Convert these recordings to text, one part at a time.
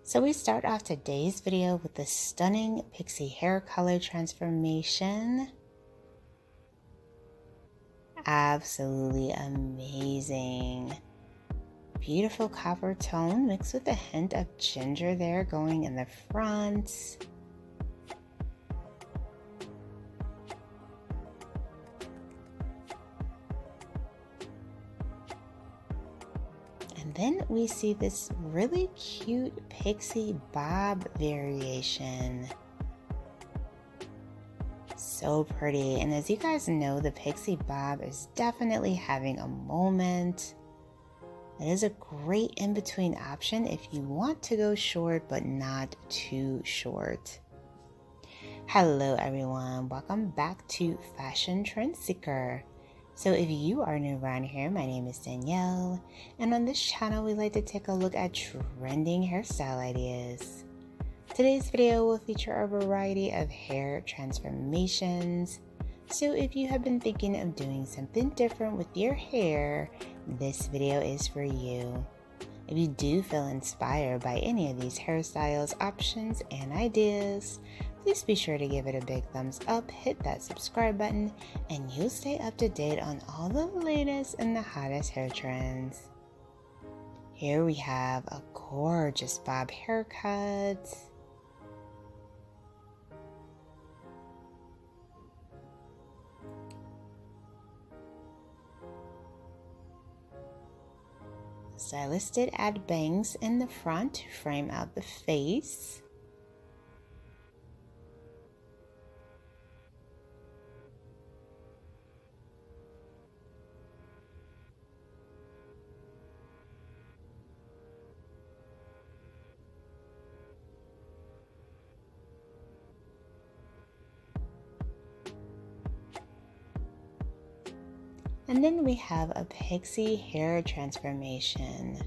So we start off today's video with the stunning pixie hair color transformation. Absolutely amazing. Beautiful copper tone mixed with a hint of ginger there going in the front. And then we see this really cute pixie bob variation. So pretty. And as you guys know, the pixie bob is definitely having a moment. It is a great in-between option if you want to go short but not too short. Hello everyone, welcome back to Fashion Trend Seeker. So if you are new around here, my name is Danielle, and on this channel we like to take a look at trending hairstyle ideas. Today's video will feature a variety of hair transformations. So if you have been thinking of doing something different with your hair, this video is for you. If you do feel inspired by any of these hairstyles, options, and ideas, please be sure to give it a big thumbs up, hit that subscribe button, and you'll stay up to date on all the latest and the hottest hair trends. Here we have a gorgeous bob haircut. Stylist did add bangs in the front to frame out the face. And then we have a pixie hair transformation.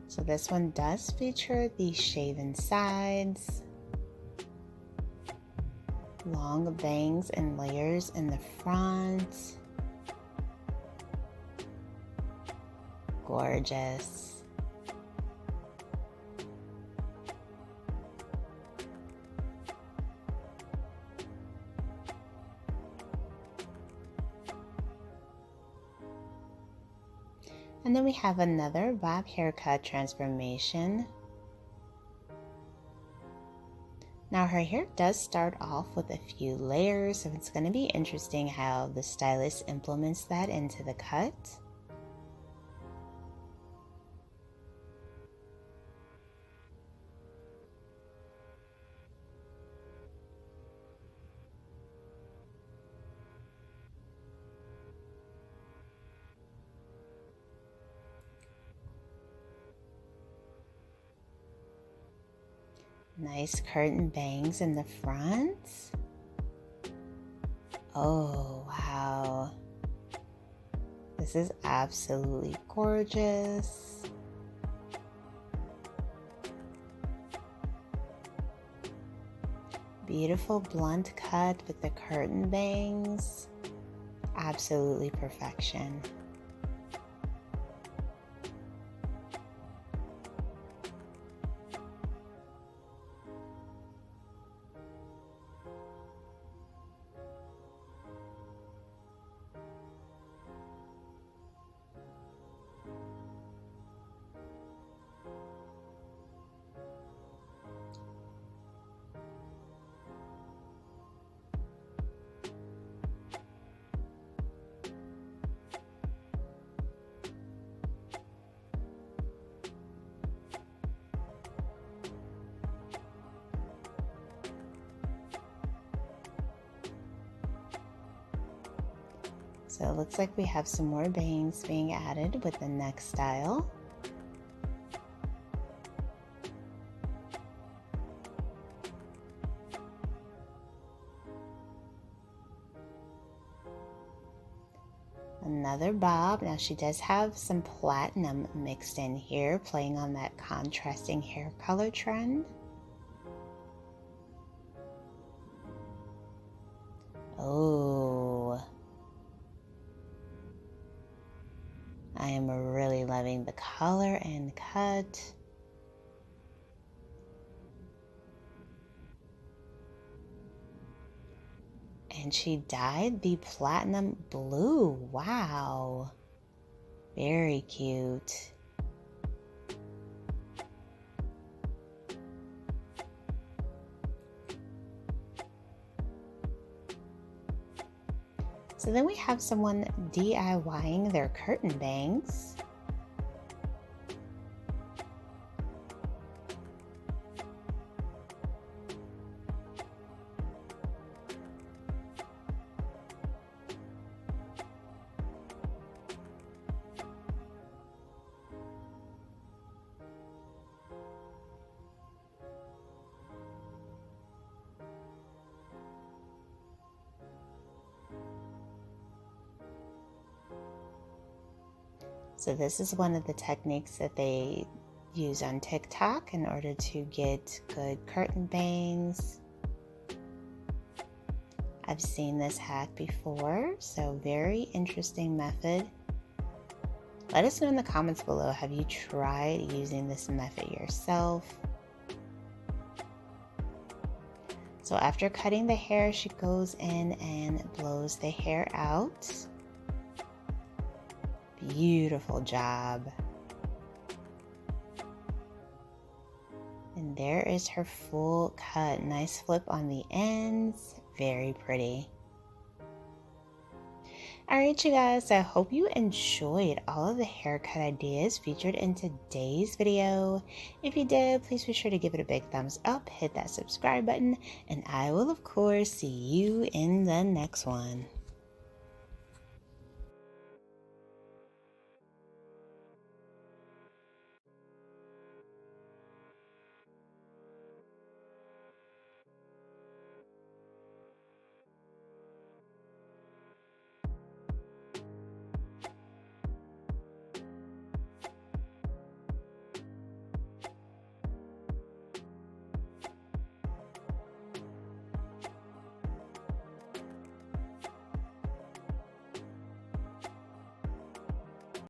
So this one does feature the shaven sides, long bangs and layers in the front. Gorgeous. And then we have another bob haircut transformation. Now her hair does start off with a few layers, so it's going to be interesting how the stylist implements that into the cut. Nice curtain bangs in the front. Oh, wow. This is absolutely gorgeous. Beautiful blunt cut with the curtain bangs. Absolutely perfection. So it looks like we have some more bangs being added with the next style. Another bob. Now she does have some platinum mixed in here, playing on that contrasting hair color trend. Oh, I am really loving the color and cut. And she dyed the platinum blue. Wow. Very cute. So then we have someone DIYing their curtain bangs. So this is one of the techniques that they use on TikTok in order to get good curtain bangs. I've seen this hack before, so very interesting method. Let us know in the comments below, have you tried using this method yourself? So after cutting the hair, she goes in and blows the hair out. Beautiful job. And there is her full cut. Nice flip on the ends. Very pretty. Alright, you guys, I hope you enjoyed all of the haircut ideas featured in today's video. If you did, please be sure to give it a big thumbs up, hit that subscribe button, and I will of course see you in the next one.